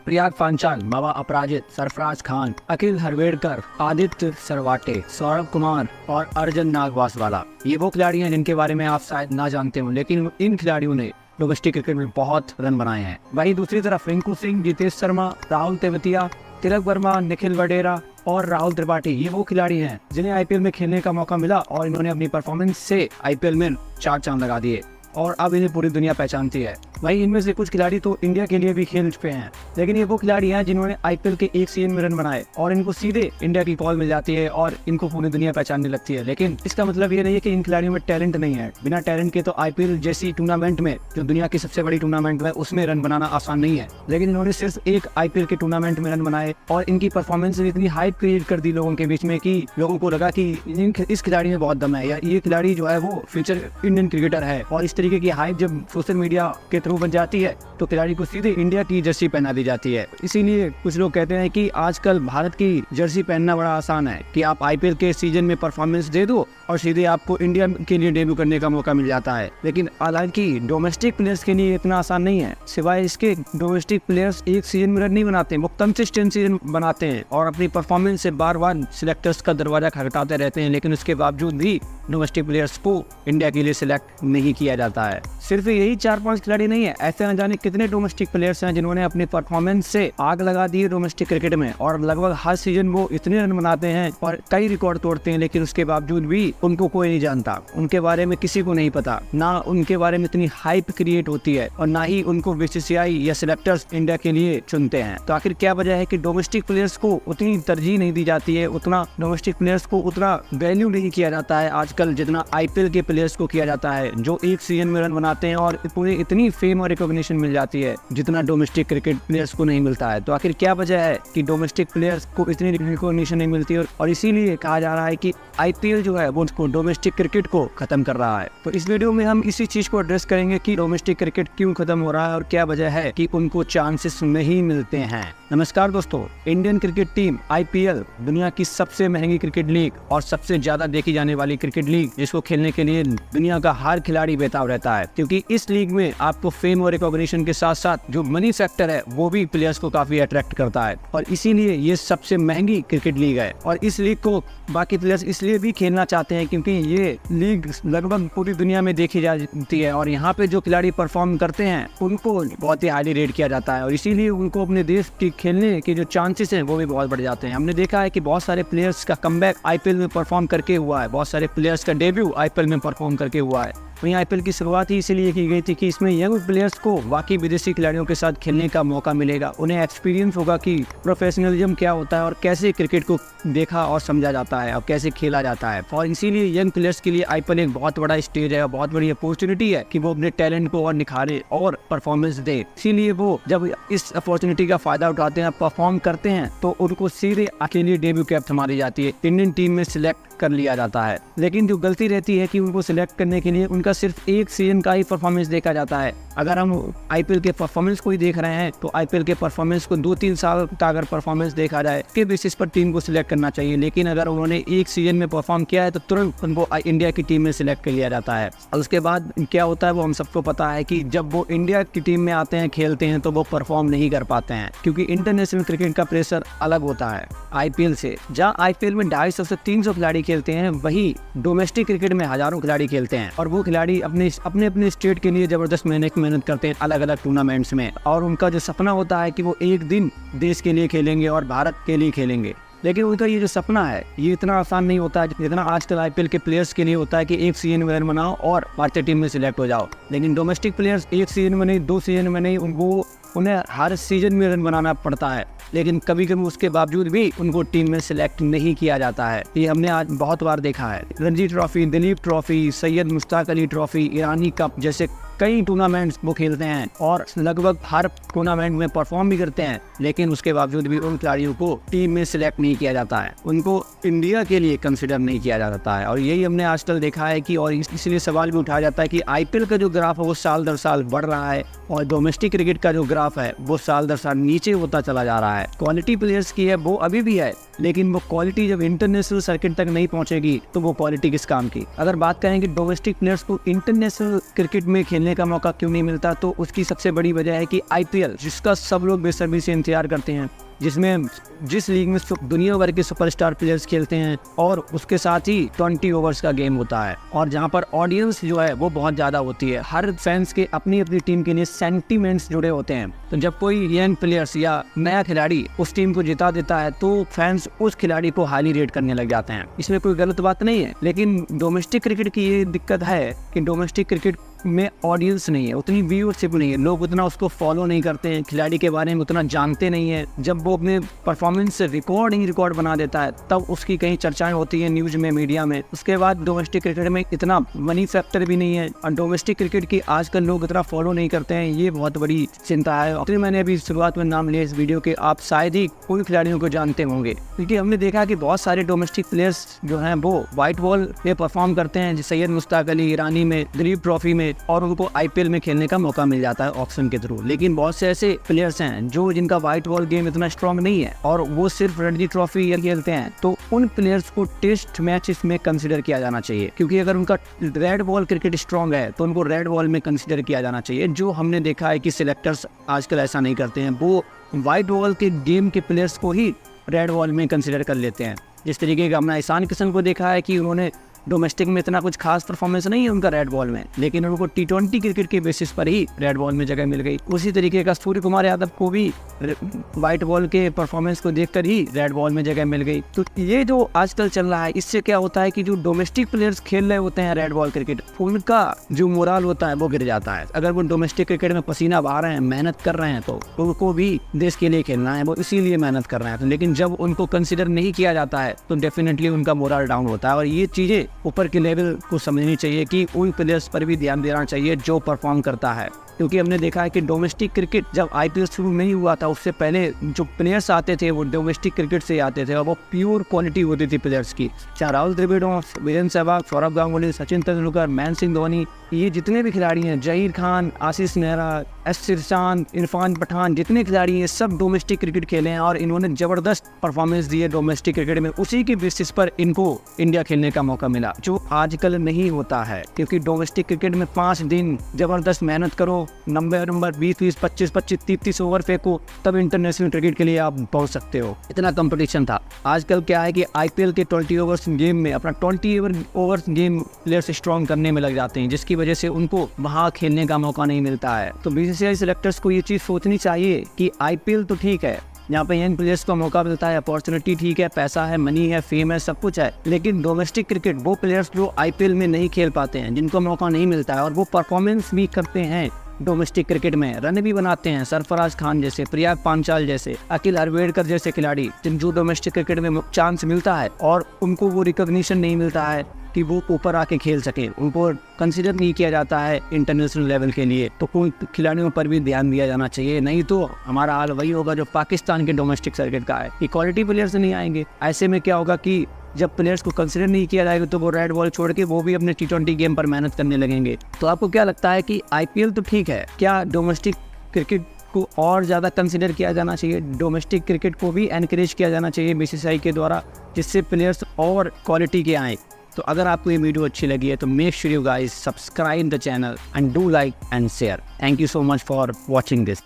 प्रियाग पांचाल, बाबा अपराजित, सरफराज खान, अखिल हरवेड़कर, आदित्य सरवाटे, सौरभ कुमार और अर्जुन नागवासवाला, ये वो खिलाड़ी हैं जिनके बारे में आप शायद ना जानते हो, लेकिन इन खिलाड़ियों ने डोमेस्टिक क्रिकेट में बहुत रन बनाए हैं। वहीं दूसरी तरफ रिंकू सिंह, जितेश शर्मा, राहुल तेवतिया, तिलक वर्मा, निखिल वडेरा और राहुल त्रिपाठी, ये वो खिलाड़ी हैं जिन्हें आईपीएल में खेलने का मौका मिला और इन्होंने अपनी परफॉर्मेंस से आईपीएल में 4 चांद लगा दिए और अब इन्हें पूरी दुनिया पहचानती है। वहीं इनमें से कुछ खिलाड़ी तो इंडिया के लिए भी खेल चुके हैं, लेकिन ये वो खिलाड़ी हैं जिन्होंने आईपीएल के एक सीजन में रन बनाए और इनको सीधे इंडिया की कॉल मिल जाती है और इनको पूरी दुनिया पहचानने लगती है। लेकिन इसका मतलब ये नहीं है कि इन खिलाड़ियों में टैलेंट नहीं है। बिना टैलेंट के तो आईपीएल जैसी टूर्नामेंट में, जो दुनिया की सबसे बड़ी टूर्नामेंट है, उसमें रन बनाना आसान नहीं है। लेकिन इन्होंने सिर्फ एक आईपीएल के टूर्नामेंट में रन बनाए और इनकी परफॉर्मेंस ने इतनी हाइप क्रिएट कर दी लोगों के बीच में कि लोगों को लगा कि इस खिलाड़ी में बहुत दम है, या ये खिलाड़ी जो है वो फ्यूचर इंडियन क्रिकेटर है। और इस तरीके की हाइप जब सोशल मीडिया के थ्रू बन जाती है तो खिलाड़ी को सीधे इंडिया की जर्सी पहना दी जाती है। इसीलिए कुछ लोग कहते हैं कि आजकल भारत की जर्सी पहनना बड़ा आसान है कि आप आईपीएल के सीजन में परफॉर्मेंस दे दो और सीधे आपको इंडिया के लिए डेब्यू करने का मौका मिल जाता है। लेकिन हालांकि डोमेस्टिक प्लेयर्स के लिए इतना आसान नहीं है। सिवाय इसके डोमेस्टिक प्लेयर्स एक सीजन में रन नहीं बनाते, वो कंसिस्टेंट सीजन बनाते हैं और अपनी परफॉर्मेंस से बार बार सिलेक्टर्स का दरवाजा खटखटाते रहते हैं, लेकिन उसके बावजूद भी डोमेस्टिक प्लेयर्स को इंडिया के लिए सिलेक्ट नहीं किया जाता है। सिर्फ यही 4-5 खिलाड़ी नहीं है, ऐसे न जाने कितने डोमेस्टिक प्लेयर्स हैं जिन्होंने अपनी परफॉर्मेंस से आग लगा दी है डोमेस्टिक क्रिकेट में और लगभग हर सीजन वो इतने रन बनाते हैं और कई रिकॉर्ड तोड़ते हैं, लेकिन उसके बावजूद भी उनको कोई नहीं जानता, उनके बारे में किसी को नहीं पता, ना उनके बारे में इतनी हाइप क्रिएट होती है और ना ही उनको बीसीसीआई या सिलेक्टर्स इंडिया के लिए चुनते हैं। तो आखिर क्या वजह है कि डोमेस्टिक प्लेयर्स को उतनी तरजीह नहीं दी जाती है, उतना डोमेस्टिक प्लेयर्स को उतना वैल्यू नहीं किया जाता है आजकल जितना आईपीएल के प्लेयर्स को किया जाता है, जो एक सीजन में रन बनाते हैं और पूरी इतनी फेम और रिकॉग्निशन मिल जाती है जितना डोमेस्टिक क्रिकेट प्लेयर्स को नहीं मिलता है। तो आखिर क्या वजह है कि डोमेस्टिक प्लेयर्स को इतनी रिकॉग्निशन नहीं मिलती है और इसीलिए कहा जा रहा है कि आईपीएल जो है वो डोमेस्टिक क्रिकेट को खत्म कर रहा है। तो इस वीडियो में हम इसी चीज को एड्रेस करेंगे कि डोमेस्टिक क्रिकेट क्यों खत्म हो रहा है और क्या वजह है कि उनको चांसेस नहीं मिलते हैं। नमस्कार दोस्तों, इंडियन क्रिकेट टीम आईपीएल दुनिया की सबसे महंगी क्रिकेट लीग और सबसे ज्यादा देखी जाने वाली क्रिकेट लीग, जिसको खेलने के लिए दुनिया का हर खिलाड़ी बेताब रहता है, क्योंकि इस लीग में आपको फेम और रिकॉग्निशन के साथ साथ जो मनी फैक्टर है वो भी प्लेयर्स को काफी अट्रैक्ट करता है और इसीलिए ये सबसे महंगी क्रिकेट लीग है। और इस लीग को बाकी प्लेयर्स इसलिए भी खेलना चाहते हैं क्योंकि ये लीग लगभग पूरी दुनिया में देखी जाती है और यहाँ पे जो खिलाड़ी परफॉर्म करते हैं उनको बहुत ही हाईली रेट किया जाता है और इसीलिए उनको अपने देश की खेलने के जो चांसेस हैं वो भी बहुत बढ़ जाते हैं। हमने देखा है कि बहुत सारे प्लेयर्स का कमबैक आईपीएल में परफॉर्म करके हुआ है, बहुत सारे प्लेयर्स का डेब्यू आईपीएल में परफॉर्म करके हुआ है। वहीं आईपीएल की शुरुआत ही इसीलिए की गई थी कि इसमें यंग प्लेयर्स को बाकी विदेशी खिलाड़ियों के साथ खेलने का मौका मिलेगा, उन्हें एक्सपीरियंस होगा कि प्रोफेशनलिज्म क्या होता है और कैसे क्रिकेट को देखा और समझा जाता है और कैसे खेला जाता है। और इसीलिए यंग प्लेयर्स के लिए आईपीएल एक बहुत बड़ा स्टेज है और बहुत बड़ी अपॉर्चुनिटी है कि वो अपने टैलेंट को और निखारे और परफॉर्मेंस दे। इसीलिए वो जब इस अपॉर्चुनिटी का फायदा उठाते हैं, परफॉर्म करते हैं, तो उनको सीधे अकेले डेब्यू कैप थमा दी जाती है, इंडियन टीम में सिलेक्ट कर लिया जाता है। लेकिन जो गलती रहती है कि उनको सिलेक्ट करने के लिए उनका सिर्फ एक सीजन का ही परफॉर्मेंस देखा जाता है। अगर हम आईपीएल के परफॉर्मेंस को ही देख रहे हैं तो आईपीएल के परफॉर्मेंस को 2-3 साल का अगर परफॉर्मेंस देखा जाए के बेसिस पर टीम को सिलेक्ट करना चाहिए। लेकिन अगर उन्होंने एक सीजन में परफॉर्म किया है तो तुरंत उनको इंडिया की टीम में सिलेक्ट कर लिया जाता है। और उसके बाद क्या होता है वो हम सबको पता है कि जब वो इंडिया की टीम में आते हैं, खेलते हैं, तो वो परफॉर्म नहीं कर पाते हैं क्योंकि इंटरनेशनल क्रिकेट का प्रेशर अलग होता है आईपीएल से। जहाँ आईपीएल में 250 से 300 खिलाड़ी खेलते हैं, वही डोमेस्टिक क्रिकेट में हजारों खिलाड़ी खेलते हैं और वो खिलाड़ी अपने स्टेट के लिए जबरदस्त मेहनत करते हैं अलग अलग टूर्नामेंट्स में और उनका जो सपना होता है कि वो एक दिन देश के लिए खेलेंगे और भारत के लिए खेलेंगे। लेकिन उनका ये जो सपना है ये इतना आसान नहीं होता है जितना आजकल आईपीएल के प्लेयर्स के लिए होता है कि एक सीजन में रन बनाओ और भारतीय टीम में सिलेक्ट हो जाओ। लेकिन डोमेस्टिक प्लेयर्स एक सीजन में नहीं, 2 सीजन में नहीं, उन्हें हर सीजन में रन बनाना पड़ता है, लेकिन कभी कभी उसके बावजूद भी उनको टीम में सिलेक्ट नहीं किया जाता है। ये हमने आज बहुत बार देखा है। Ranji Trophy, Duleep Trophy, Syed Mushtaq Ali Trophy, Irani Cup जैसे कई टूर्नामेंट्स वो खेलते हैं और लगभग हर टूर्नामेंट में परफॉर्म भी करते हैं, लेकिन उसके बावजूद भी उन खिलाड़ियों को टीम में सिलेक्ट नहीं किया जाता है, उनको इंडिया के लिए कंसिडर नहीं किया जाता है। और यही हमने आजकल देखा है कि और इसलिए सवाल भी उठाया जाता है कि आईपीएल का जो ग्राफ है वो साल दर साल बढ़ रहा है और डोमेस्टिक क्रिकेट का जो ग्राफ है वो साल दर साल नीचे होता चला जा रहा है। क्वालिटी प्लेयर्स की है वो अभी भी है, लेकिन वो क्वालिटी जब इंटरनेशनल सर्किट तक नहीं पहुंचेगी तो वो क्वालिटी किस काम की। अगर बात करें कि डोमेस्टिक प्लेयर्स को इंटरनेशनल क्रिकेट में खेलने खेलने का मौका क्यों नहीं मिलता, तो उसकी सबसे बड़ी वजह है कि IPL, जिसका सब लोग बेसब्री से इंतजार करते हैं, जिस लीग में दुनिया भर के सुपरस्टार प्लेयर्स खेलते हैं और उसके साथ ही 20 ओवर्स का गेम होता है, और जहां पर ऑडियंस जो है वो बहुत ज़्यादा होती है। हर फैंस के अपनी अपनी टीम के लिए सेंटीमेंट्स जुड़े होते हैं। तो जब कोई यंग प्लेयर्स या नया खिलाड़ी उस टीम को जिता देता है तो फैंस उस खिलाड़ी को हाईली रेट करने लग जाते हैं। इसमें कोई गलत बात नहीं है, लेकिन डोमेस्टिक क्रिकेट की ये दिक्कत है कि डोमेस्टिक क्रिकेट में ऑडियंस नहीं है, उतनी व्यूअरशिप नहीं है, लोग उतना उसको फॉलो नहीं करते हैं, खिलाड़ी के बारे में उतना जानते नहीं है। जब वो अपने परफॉर्मेंस से रिकॉर्ड बना देता है तब उसकी कहीं चर्चाएं होती है न्यूज़ में, मीडिया में। उसके बाद डोमेस्टिक क्रिकेट में इतना मनी फैक्टर भी नहीं है और डोमेस्टिक क्रिकेट की आजकल लोग इतना फॉलो नहीं करते हैं, ये बहुत बड़ी चिंता है। और मैंने अभी शुरुआत में नाम लिया इस वीडियो के, आप शायद ही कोई खिलाड़ियों को जानते होंगे, क्योंकि हमने देखा कि बहुत सारे डोमेस्टिक प्लेयर्स जो हैं वो व्हाइट बॉल में परफॉर्म करते हैं, सैयद मुश्ताक अली ईरानी में, दिलीप ट्रॉफी में, और उनको IPL में खेलने का मौका मिल जाता है ऑप्शन के थ्रू। लेकिन बहुत से ऐसे प्लेयर्स हैं जो जिनका व्हाइट बॉल गेम इतना स्ट्रांग नहीं है और वो सिर्फ रणजी ट्रॉफी खेलते हैं, तो उन प्लेयर्स को टेस्ट मैचेस में कंसीडर किया जाना चाहिए, क्योंकि अगर उनका रेड बॉल क्रिकेट स्ट्रांग है तो उनको रेड बॉल में कंसीडर किया जाना चाहिए। जो हमने देखा है कि सिलेक्टर्स आजकल ऐसा नहीं करते हैं, वो व्हाइट बॉल के गेम के प्लेयर्स को ही रेड बॉल में कंसीडर कर लेते हैं। जिस तरीके का हमने ईशान किशन को देखा है कि उन्होंने डोमेस्टिक में इतना कुछ खास परफॉर्मेंस नहीं है उनका रेड बॉल में, लेकिन उनको T20 क्रिकेट के बेसिस पर ही रेड बॉल में जगह मिल गई। उसी तरीके का सूर्य कुमार यादव को भी व्हाइट बॉल के परफॉर्मेंस को देखकर ही रेड बॉल में जगह मिल गई। तो ये जो आजकल चल रहा है, इससे क्या होता है कि जो डोमेस्टिक प्लेयर्स खेल रहे होते हैं रेड बॉल क्रिकेट, उनका जो मोरल होता है वो गिर जाता है। अगर वो डोमेस्टिक क्रिकेट में पसीना बहा रहे हैं, मेहनत कर रहे हैं, तो उनको भी देश के लिए खेलना है, वो इसीलिए मेहनत कर रहे हैं। लेकिन जब उनको कंसिडर नहीं किया जाता है तो डेफिनेटली उनका मोरल डाउन होता है। और ये चीज़ें ऊपर के लेवल को समझनी चाहिए कि उन प्लेयर्स पर भी ध्यान देना चाहिए जो परफॉर्म करता है, क्योंकि हमने देखा है कि डोमेस्टिक क्रिकेट जब IPL शुरू नहीं हुआ था उससे पहले जो प्लेयर्स आते थे वो डोमेस्टिक क्रिकेट से आते थे और वो प्योर क्वालिटी होती थी प्लेयर्स की। चाहे राहुल द्रविड़ हो, वीरेंद्र सहवाग, सौरभ गांगुली, सचिन तेंदुलकर, महेंद्र सिंह धोनी, ये जितने भी खिलाड़ी हैं, जहीर खान, आशीष नेहरा, एस श्रीशांत, इरफान पठान, जितने खिलाड़ी हैं सब डोमेस्टिक क्रिकेट खेले हैं और इन्होंने ज़बरदस्त परफॉर्मेंस दी है डोमेस्टिक क्रिकेट में। उसी के बेसिस पर इनको इंडिया खेलने का मौका मिला, जो आजकल नहीं होता है, क्योंकि डोमेस्टिक क्रिकेट में 5 दिन ज़बरदस्त मेहनत करो, नंबर 20, 25, 30 ओवर फेंको, तब इंटरनेशनल क्रिकेट के लिए आप पहुंच सकते हो। इतना कंपटीशन था। आजकल क्या है कि IPL के 20 ओवर्स गेम में अपना 20 ओवर्स गेम प्लेयर्स स्ट्रॉन्ग करने में लग जाते हैं, जिसकी वजह से उनको वहाँ खेलने का मौका नहीं मिलता है। तो BCCI सिलेक्टर्स को ये चीज़ सोचनी चाहिए कि IPL तो ठीक है, यहाँ पे यंग प्लेयर्स को मौका मिलता है, अपॉर्चुनिटी ठीक है, पैसा है, मनी है, फेम है, सब कुछ है, लेकिन डोमेस्टिक क्रिकेट वो प्लेयर्स जो IPL में नहीं खेल पाते हैं, जिनको मौका नहीं मिलता है और वो परफॉर्मेंस भी करते हैं डोमेस्टिक क्रिकेट में, रन भी बनाते हैं, सरफराज खान जैसे, प्रियाग पांचाल जैसे, अखिल हरवेड़कर जैसे खिलाड़ी, जिनको डोमेस्टिक क्रिकेट में चांस मिलता है और उनको वो रिकॉग्निशन नहीं मिलता है कि वो ऊपर आके खेल सके, उनको कंसीडर नहीं किया जाता है इंटरनेशनल लेवल के लिए। तो उन खिलाड़ियों पर भी ध्यान दिया जाना चाहिए, नहीं तो हमारा हाल वही होगा जो पाकिस्तान के डोमेस्टिक क्रिकेट का है कि क्वालिटी प्लेयर्स नहीं आएंगे। ऐसे में क्या होगा कि जब प्लेयर्स को कंसीडर नहीं किया जाएगा तो वो रेड बॉल छोड़ के वो भी अपने T20 गेम पर मेहनत करने लगेंगे। तो आपको क्या लगता है कि IPL तो ठीक है, क्या डोमेस्टिक क्रिकेट को और ज़्यादा कंसीडर किया जाना चाहिए, डोमेस्टिक क्रिकेट को भी एनकरेज किया जाना चाहिए BCCI के द्वारा, जिससे प्लेयर्स और क्वालिटी के आएँ? तो अगर आपको ये वीडियो अच्छी लगी है तो make sure you guys subscribe the channel and do like and share. Thank you so much for watching this.